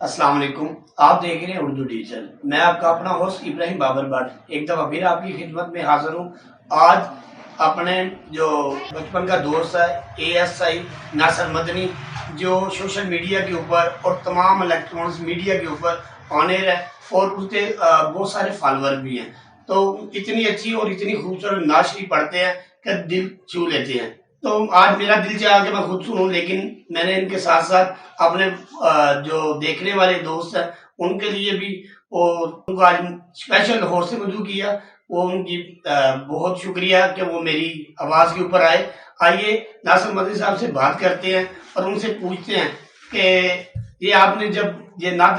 السلام علیکم، آپ دیکھ رہے ہیں اردو ڈیجیٹل۔ میں آپ کا اپنا ہوسٹ ابراہیم بابر بٹ ایک دفعہ پھر آپ کی خدمت میں حاضر ہوں۔ آج اپنے جو بچپن کا دوست ہے اے ایس آئی ناصر مدنی، جو سوشل میڈیا کے اوپر اور تمام الیکٹرانکس میڈیا کے اوپر آنر ہے اور اس کے بہت سارے فالوور بھی ہیں، تو اتنی اچھی اور اتنی خوبصورت نعت پڑھتے ہیں کہ دل چھو لیتے ہیں۔ تو آج میرا دل چاہا کہ میں خود سنوں، لیکن میں نے ان کے ساتھ ساتھ اپنے جو دیکھنے والے دوست ہیں ان کے لیے بھی اور ان کو آج اسپیشل ہور سے مدعو کیا۔ وہ ان کی بہت شکریہ کہ وہ میری آواز کے اوپر آئے۔ آئیے ناصر مدنی صاحب سے بات کرتے ہیں اور ان سے پوچھتے ہیں کہ یہ آپ نے جب یہ نعت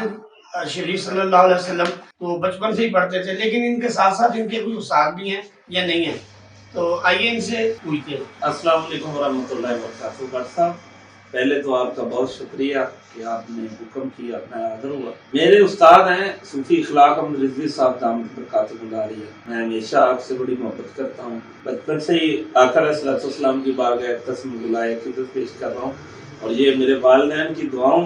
شریف صلی اللہ علیہ وسلم تو بچپن سے ہی پڑھتے تھے، لیکن ان کے ساتھ ساتھ ان کے کوئی استاد بھی ہیں یا نہیں ہیں؟ تو آئیے ان سے پوچھتے ہیں۔ السلام علیکم ورحمۃ اللہ وبرکاتہ۔ ڈاکٹر صاحب، پہلے تو آپ کا بہت شکریہ کہ آپ نے حکم کیا، میں حاضر ہوا۔ میرے استاد ہیں صوفی اخلاق احمد رضوی صاحب دامت برکاتہ العالیہ۔ میں ہمیشہ آپ سے بڑی محبت کرتا ہوں، بچپن سے ہی آقا علیہ الصلوۃ والسلام کی بارگاہ اقدس میں بلائے عقیدت پیش کر رہا ہوں، اور یہ میرے والدین کی دعاؤں،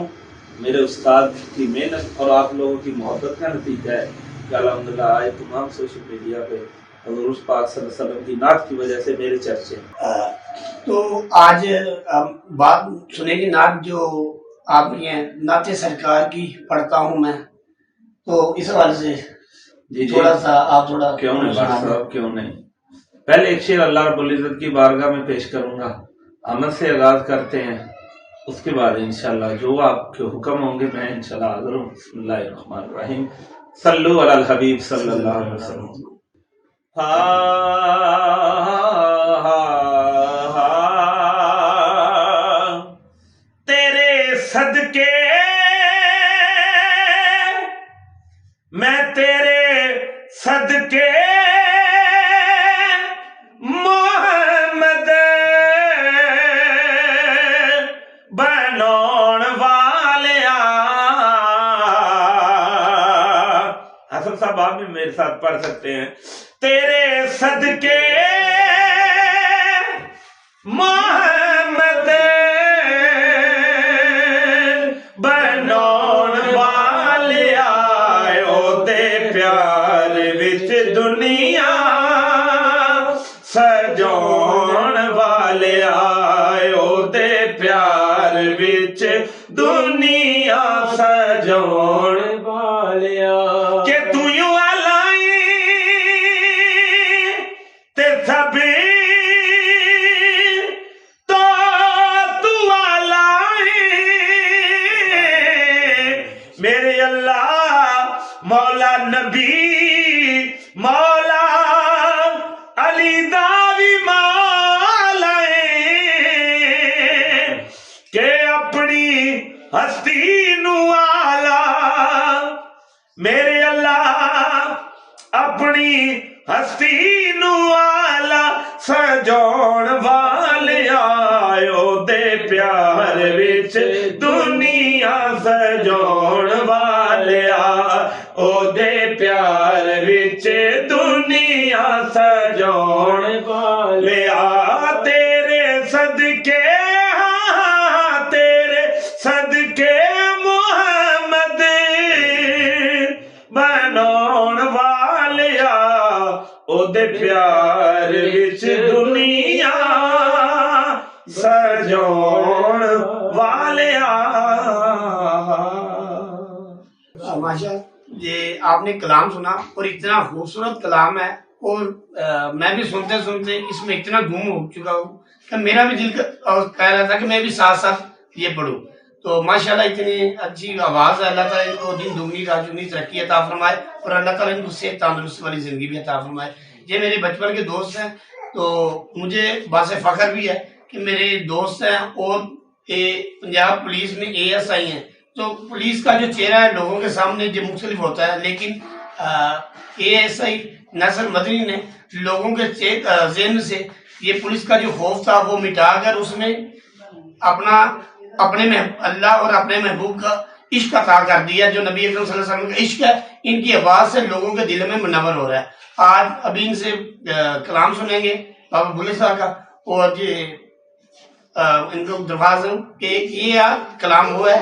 میرے استاد کی محنت اور آپ لوگوں کی محبت کا نتیجہ ہے کہ الحمدللہ آج تمام سوشل میڈیا پہ حضور پاک صلی اللہ علیہ وسلم کی نعت کی وجہ سے میرے چرچے ہیں۔ تو آج بات سنیں گے نعت جو آپ نے نعت سرکار کی پڑھتا ہوں میں، تو اس حوالے سے تھوڑا سا آپ تھوڑا کیوں نہیں ڈاکٹر صاحب، کیوں نہیں۔ پہلے ایک شعر اللہ رب العزت کی بارگاہ میں پیش کروں گا، آمد سے آغاز کرتے ہیں، اس کے بعد انشاءاللہ جو آپ کے حکم ہوں گے میں انشاءاللہ حاضر ہوں۔ بسم اللہ الرحمن الرحیم، صلو علی الحبیب صلی اللہ علیہ وسلم۔ تیرے صدقے میں تیرے صدقے محمد بنون والیا۔ حسن صاحب آپ بھی میرے ساتھ پڑھ سکتے ہیں۔ تیرے صدقے محمد بنون والیا، او دے پیار وچ دنیا سجون والیا، او دے پیار وچ دنیا سجون والیا۔ کہ تو یوں میرے اللہ مولا نبی مولا علی داوی مولا کہ اپنی ہستی نو آلہ، میرے اللہ اپنی ہستی نو آلہ سجون والیا، او دے پیار وچ دنیا سجون والیا، او دے پیار وچ دنیا سجون والیا۔ تیرے صدقے تیرے صدقے محمد بنون والیا، او دے پیار وچ دنیا سجون والیا۔ ماشاء یہ آپ نے کلام سنا اور اتنا خوبصورت کلام ہے، اور میں بھی سنتے سنتے اس میں اتنا گم ہو چکا ہوں کہ میرا بھی دل کہہ رہا تھا کہ میں بھی ساتھ ساتھ یہ پڑھوں۔ تو ماشاءاللہ اتنی اچھی آواز ہے، اللہ تعالیٰ ان کو دن دگنی رات چگنی ترقی عطا فرمائے، اور اللہ تعالیٰ ان کو صحت تندرستی والی زندگی بھی عطا فرمائے۔ یہ میرے بچپن کے دوست ہیں، تو مجھے باعث فخر بھی ہے کہ میرے دوست ہیں، اور پنجاب پولیس میں اے ایس آئی ہیں۔ تو پولیس کا جو چہرہ ہے لوگوں کے سامنے جو مختلف ہوتا ہے، لیکن اے ایس آئی ناصر مدنی نے لوگوں کے ذہن سے یہ پولیس کا جو خوف تھا وہ مٹا کر اس میں اپنے اللہ اور اپنے محبوب کا عشق عطا کر دیا، جو نبی اکرم صلی اللہ علیہ وسلم کا عشق ہے ان کی آواز سے لوگوں کے دل میں منور ہو رہا ہے۔ آج ابھی ان سے کلام سنیں گے بابا بھولے صاحب کا، اور یہ ان کو درخواست ہوں کہ یہ کلام ہوا ہے